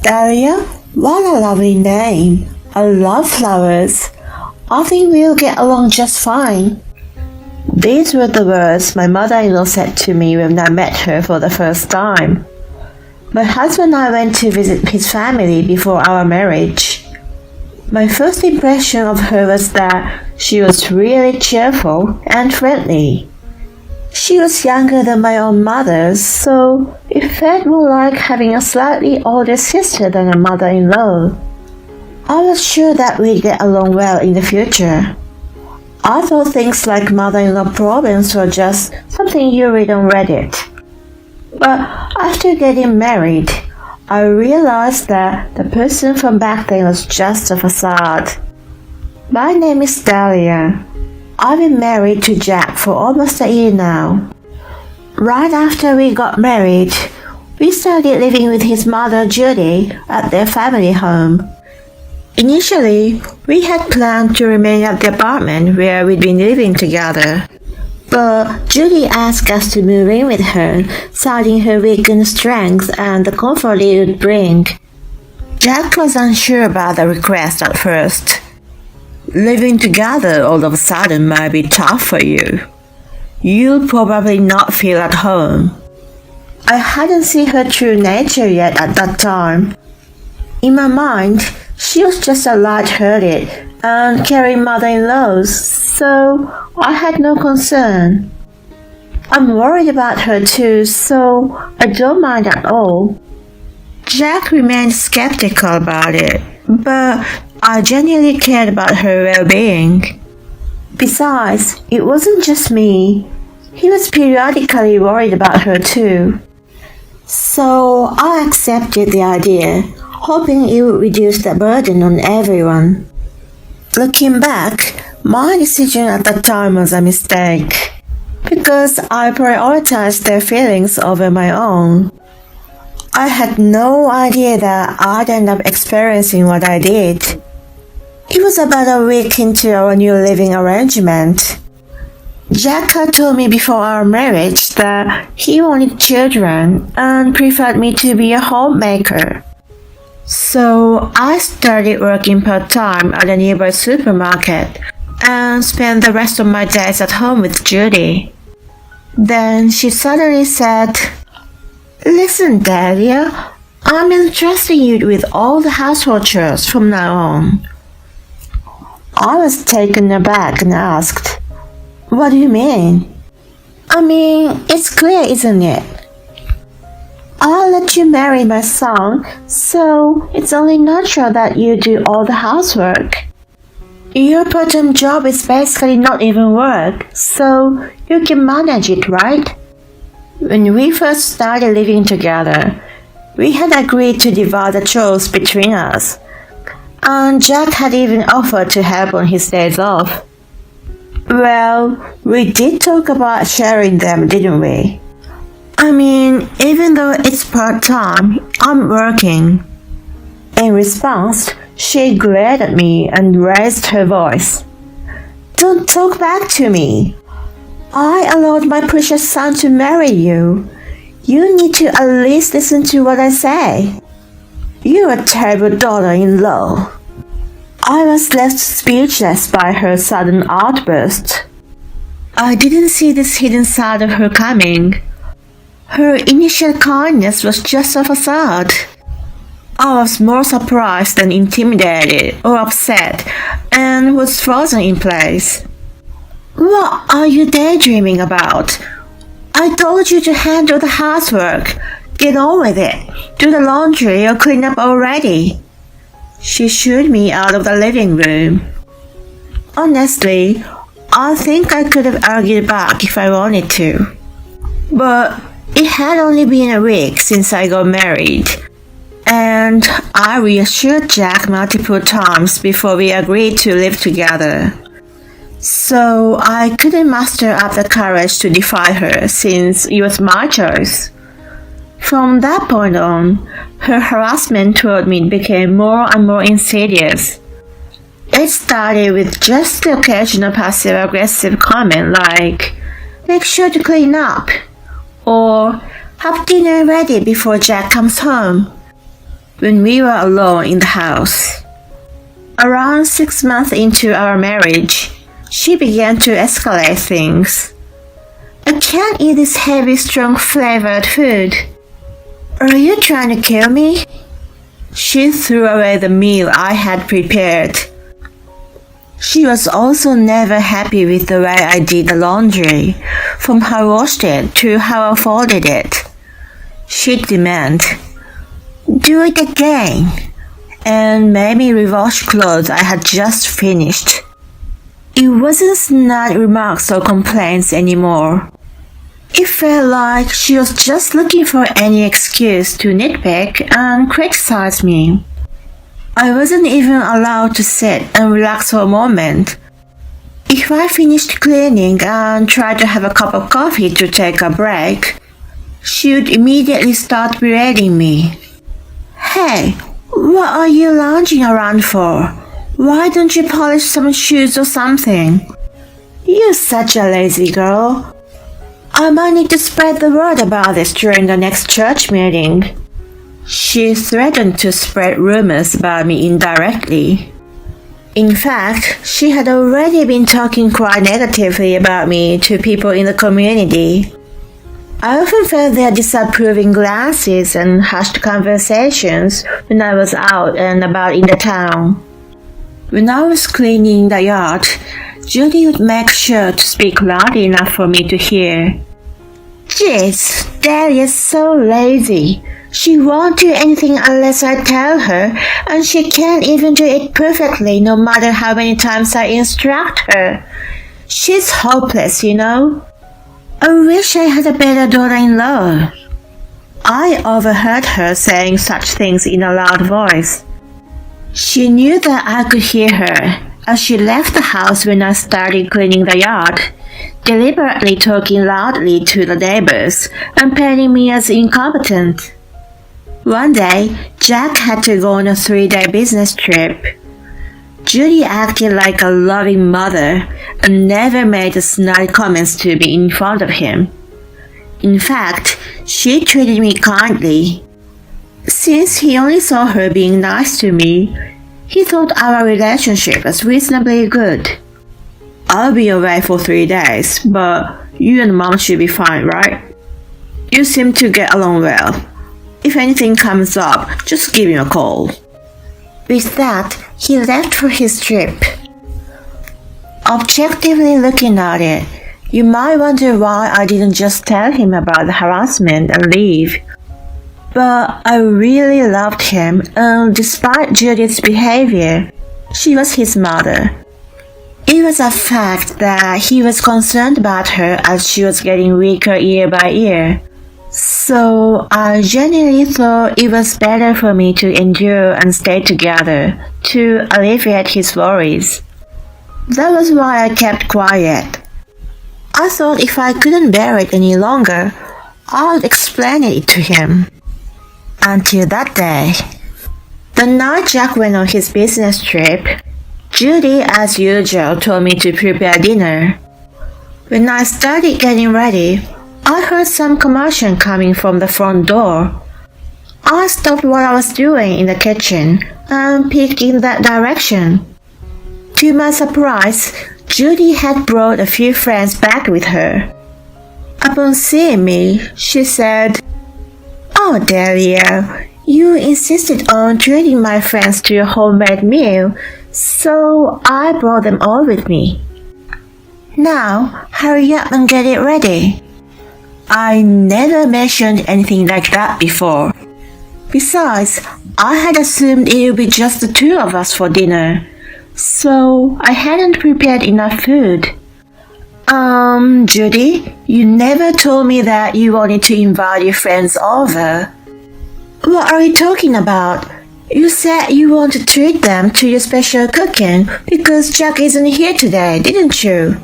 Dahlia, what a lovely name. I love flowers. I think we'll get along just fine. These were the words my mother-in-law said to me when I met her for the first time. My husband and I went to visit his family before our marriage. My first impression of her was that she was really cheerful and friendly. She was younger than my own mother, so it felt more like having a slightly older sister than a mother-in-law. I was sure that we'd get along well in the future. I thought things like mother-in-law problems were just something you read on Reddit. But after getting married, I realized that the person from back then was just a facade. My name is Dahlia. I've been married to Jack for almost a year now. Right after we got married, we started living with his mother Judy at their family home. Initially, we had planned to remain at the apartment where we'd been living together. But Judy asked us to move in with her, citing her weakened strength and the comfort it would bring. Jack was unsure about the request at first. Living together all of a sudden might be tough for you. You'll probably not feel at home. I hadn't seen her true nature yet at that time. In my mind, she was just a light-hearted and caring mother-in-law, so I had no concern. I'm worried about her too, so I don't mind at all. Jack remained skeptical about it, but I genuinely cared about her well-being. Besides, it wasn't just me. He was periodically worried about her too. So I accepted the idea, hoping it would reduce the burden on everyone. Looking back, my decision at that time was a mistake, because I prioritized their feelings over my own. I had no idea that I'd end up experiencing what I did. It was about a week into our new living arrangement. Jack had told me before our marriage that he wanted children and preferred me to be a homemaker. So I started working part-time at a nearby supermarket and spent the rest of my days at home with Judy. Then she suddenly said, "Listen, Dahlia, I'm entrusting you with all the household chores from now on." I was taken aback and asked, "What do you mean?" "I mean, it's clear, isn't it? I'll let you marry my son, so it's only natural that you do all the housework. Your part-time job is basically not even work, so you can manage it, right?" When we first started living together, we had agreed to divide the chores between us, and Jack had even offered to help on his days off. Well, we did talk about sharing them, didn't we? I mean, even though it's part-time, I'm working. In response, she glared at me and raised her voice. "Don't talk back to me. I allowed my precious son to marry you. You need to at least listen to what I say. You're a terrible daughter-in-law." I was left speechless by her sudden outburst. I didn't see this hidden side of her coming. Her initial kindness was just a facade. I was more surprised than intimidated or upset and was frozen in place. "What are you daydreaming about? I told you to handle the housework. Get on with it. Do the laundry or clean up already." She shooed me out of the living room. Honestly, I think I could have argued back if I wanted to. But it had only been a week since I got married, and I reassured Jack multiple times before we agreed to live together. So I couldn't muster up the courage to defy her since it was my choice. From that point on, her harassment toward me became more and more insidious. It started with just the occasional passive-aggressive comment like, "Make sure to clean up," or "Have dinner ready before Jack comes home." when we were alone in the house. Around 6 months into our marriage, she began to escalate things. I can't eat this heavy, strong flavored food. Are you trying to kill me? She threw away the meal I had prepared. She was also never happy with the way I did the laundry, from how I washed it to how I folded it. She'd demand, "Do it again," and made me rewash clothes I had just finished. It wasn't snide remarks or complaints anymore. It felt like she was just looking for any excuse to nitpick and criticize me. I wasn't even allowed to sit and relax for a moment. If I finished cleaning and tried to have a cup of coffee to take a break, she would immediately start berating me. "Hey, what are you lounging around for? Why don't you polish some shoes or something? You're such a lazy girl. I might need to spread the word about this during the next church meeting." She threatened to spread rumors about me indirectly. In fact, she had already been talking quite negatively about me to people in the community. I often felt their disapproving glances and hushed conversations when I was out and about in the town. When I was cleaning the yard, Judy would make sure to speak loud enough for me to hear. "Jeez, Daddy is so lazy. She won't do anything unless I tell her, and she can't even do it perfectly no matter how many times I instruct her. She's hopeless, you know. I wish I had a better daughter-in-law." I overheard her saying such things in a loud voice. She knew that I could hear her as she left the house when I started cleaning the yard, deliberately talking loudly to the neighbors and painting me as incompetent. One day, Jack had to go on a 3-day business trip. Judy acted like a loving mother and never made snide comments to me in front of him. In fact, she treated me kindly. Since he only saw her being nice to me, he thought our relationship was reasonably good. "I'll be away for 3 days, but you and Mom should be fine, right? You seem to get along well. If anything comes up, just give me a call." With that, he left for his trip. Objectively looking at it, you might wonder why I didn't just tell him about the harassment and leave. But I really loved him, and despite Judy's behavior, she was his mother. It was a fact that he was concerned about her as she was getting weaker year by year. So I genuinely thought it was better for me to endure and stay together to alleviate his worries. That was why I kept quiet. I thought if I couldn't bear it any longer, I would explain it to him. Until that day. The night Jack went on his business trip, Judy, as usual, told me to prepare dinner. When I started getting ready, I heard some commotion coming from the front door. I stopped what I was doing in the kitchen and peeked in that direction. To my surprise, Judy had brought a few friends back with her. Upon seeing me, she said, "Oh, Delia, you insisted on treating my friends to a homemade meal, so I brought them all with me. Now, hurry up and get it ready." I never mentioned anything like that before. Besides, I had assumed it would be just the two of us for dinner, so I hadn't prepared enough food. Judy, you never told me that you wanted to invite your friends over." "What are you talking about? You said you want to treat them to your special cooking because Jack isn't here today, didn't you?"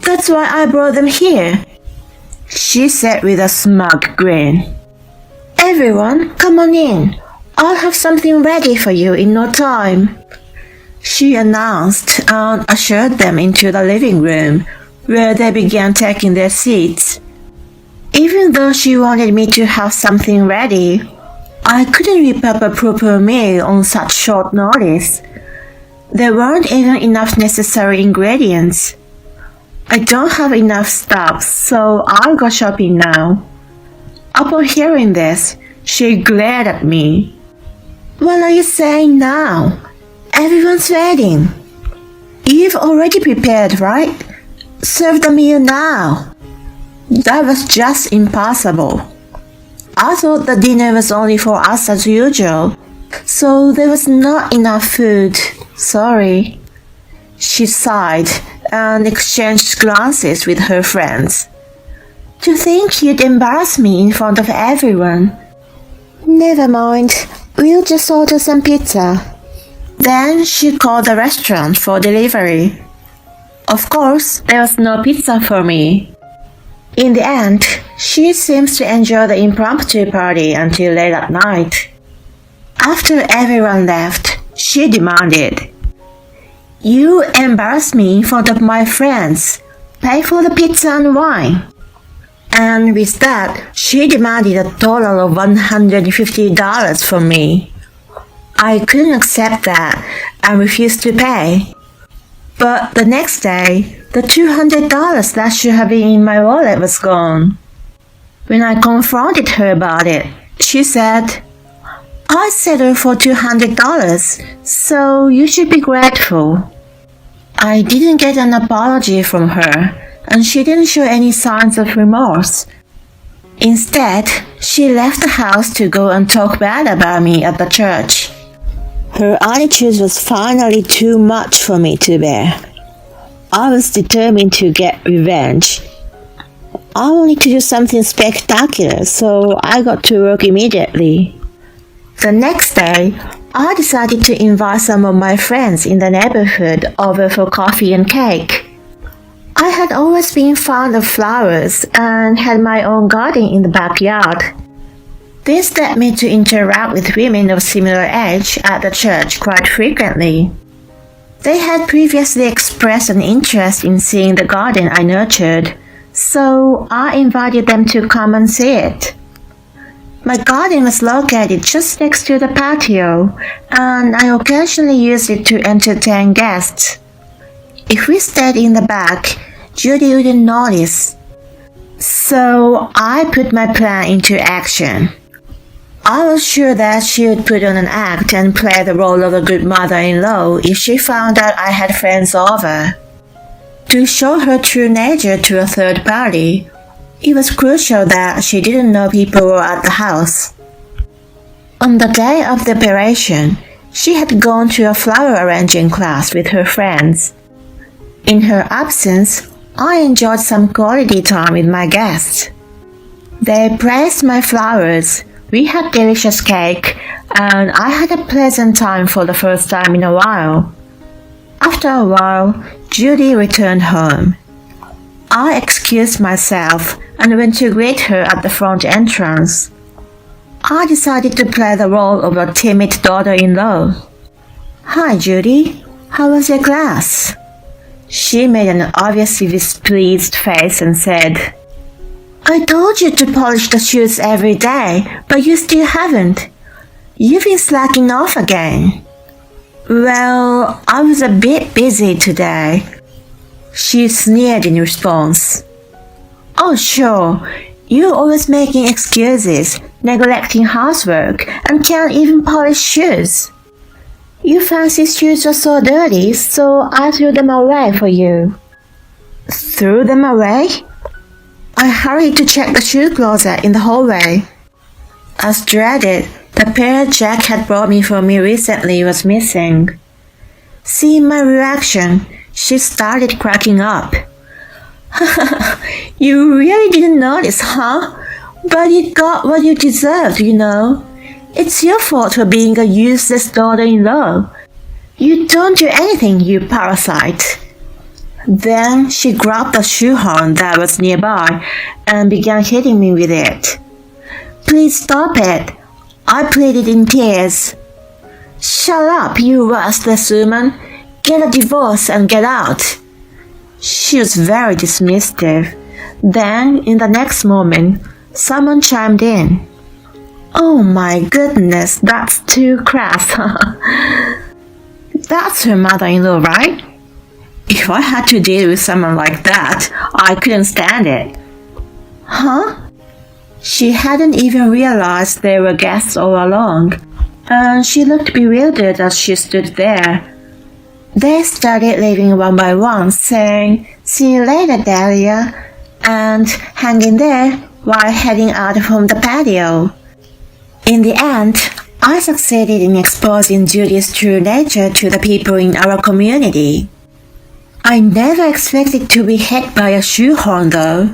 "That's why I brought them here," she said with a smug grin. "Everyone, come on in. I'll have something ready for you in no time," she announced and ushered them into the living room, where they began taking their seats. Even though she wanted me to have something ready, I couldn't whip up a proper meal on such short notice. There weren't even enough necessary ingredients. I don't have enough stuff, so I'll go shopping now. Upon hearing this, she glared at me. What are you saying now? Everyone's waiting. You've already prepared, right? Serve the meal now. That was just impossible. I thought the dinner was only for us as usual, so there was not enough food. Sorry. She sighed and exchanged glances with her friends. To think you'd embarrass me in front of everyone. Never mind, we'll just order some pizza. Then she called the restaurant for delivery. Of course, there was no pizza for me. In the end, she seems to enjoy the impromptu party until late at night. After everyone left, she demanded, You embarrassed me in front of my friends. Pay for the pizza and wine. And with that, she demanded a total of $150 from me. I couldn't accept that and refused to pay. But the next day, the $200 that should have been in my wallet was gone. When I confronted her about it, she said, I settled for $200, so you should be grateful. I didn't get an apology from her, and she didn't show any signs of remorse. Instead, she left the house to go and talk bad about me at the church. Her attitude was finally too much for me to bear. I was determined to get revenge. I wanted to do something spectacular, so I got to work immediately. The next day, I decided to invite some of my friends in the neighborhood over for coffee and cake. I had always been fond of flowers and had my own garden in the backyard. This led me to interact with women of similar age at the church quite frequently. They had previously expressed an interest in seeing the garden I nurtured, so I invited them to come and see it. My garden was located just next to the patio, and I occasionally used it to entertain guests. If we stayed in the back, Judy wouldn't notice. So I put my plan into action. I was sure that she would put on an act and play the role of a good mother-in-law if she found out I had friends over. To show her true nature to a third party, it was crucial that she didn't know people were at the house. On the day of the operation, she had gone to a flower arranging class with her friends. In her absence, I enjoyed some quality time with my guests. They praised my flowers, we had delicious cake, and I had a pleasant time for the first time in a while. After a while, Judy returned home. I excused myself and went to greet her at the front entrance. I decided to play the role of a timid daughter-in-law. Hi, Judy. How was your class? She made an obviously displeased face and said, I told you to polish the shoes every day, but you still haven't. You've been slacking off again. Well, I was a bit busy today. She sneered in response. Oh, sure. You're always making excuses, neglecting housework, and can't even polish shoes. Your fancy shoes were so dirty, so I threw them away for you. Threw them away? I hurried to check the shoe closet in the hallway. As dreaded, the pair Jack had brought me for me recently was missing. Seeing my reaction, she started cracking up. You really didn't notice, huh? But you got what you deserved, you know. It's your fault for being a useless daughter-in-law. You don't do anything, you parasite. Then she grabbed a shoehorn that was nearby and began hitting me with it. Please stop it, I pleaded in tears. Shut up, you worthless woman. Get a divorce and get out. She was very dismissive. Then, in the next moment, someone chimed in. Oh my goodness, that's too crass. That's her mother-in-law, right? If I had to deal with someone like that, I couldn't stand it. Huh? She hadn't even realized they were guests all along, and she looked bewildered as she stood there. They started leaving one by one, saying, "See you later, Dahlia," and hanging there while heading out from the patio. In the end, I succeeded in exposing Judy's true nature to the people in our community. I never expected to be hit by a shoehorn though.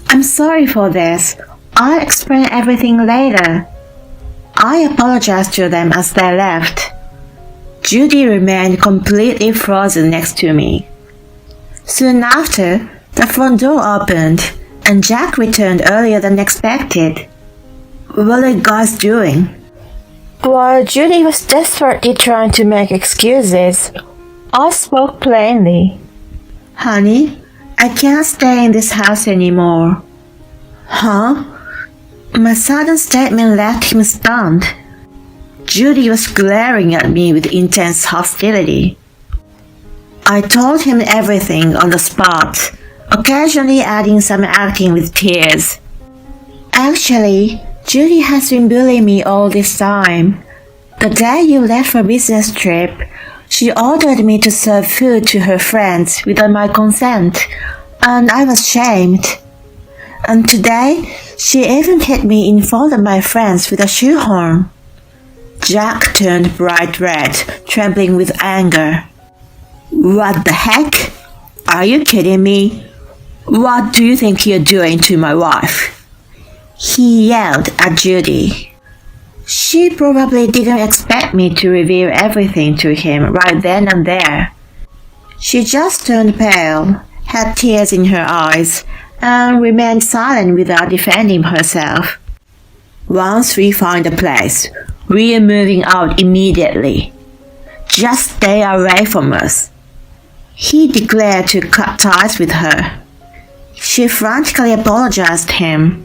I'm sorry for this. I'll explain everything later. I apologized to them as they left. Judy remained completely frozen next to me. Soon after, the front door opened and Jack returned earlier than expected. What are you guys doing? While Judy was desperately trying to make excuses, I spoke plainly. Honey, I can't stay in this house anymore. Huh? My sudden statement left him stunned. Judy was glaring at me with intense hostility. I told him everything on the spot, occasionally adding some acting with tears. Actually, Judy has been bullying me all this time. The day you left for a business trip, she ordered me to serve food to her friends without my consent, and I was shamed. And today, she even hit me in front of my friends with a shoehorn. Jack turned bright red, trembling with anger. What the heck? Are you kidding me? What do you think you're doing to my wife? He yelled at Judy. She probably didn't expect me to reveal everything to him right then and there. She just turned pale, had tears in her eyes, and remained silent without defending herself. Once we find a place, we are moving out immediately. Just stay away from us. He declared to cut ties with her. She frantically apologized to him.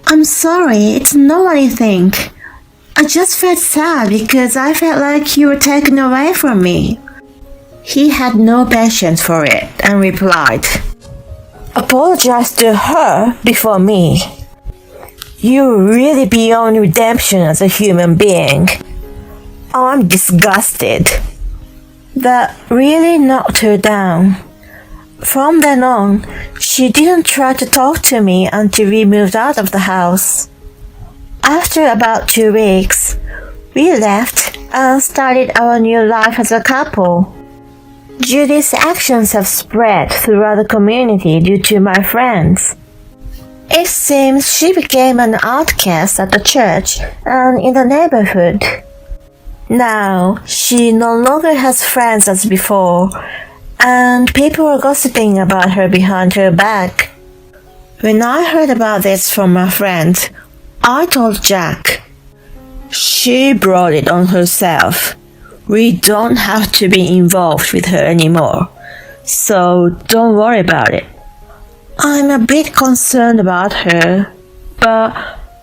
I'm sorry, it's not what you think. I just felt sad because I felt like you were taken away from me. He had no patience for it and replied, Apologize to her before me. You're really beyond redemption as a human being. I'm disgusted. That really knocked her down. From then on, she didn't try to talk to me until we moved out of the house. After about 2 weeks, we left and started our new life as a couple. Judy's actions have spread throughout the community due to my friends. It seems she became an outcast at the church and in the neighborhood. Now, she no longer has friends as before, and people are gossiping about her behind her back. When I heard about this from my friend, I told Jack. She brought it on herself. We don't have to be involved with her anymore, so don't worry about it. I'm a bit concerned about her, but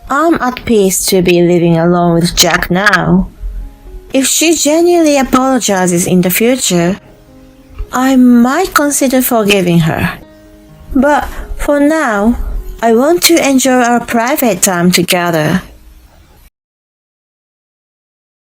I'm at peace to be living alone with Jack now. If she genuinely apologizes in the future, I might consider forgiving her. But for now, I want to enjoy our private time together.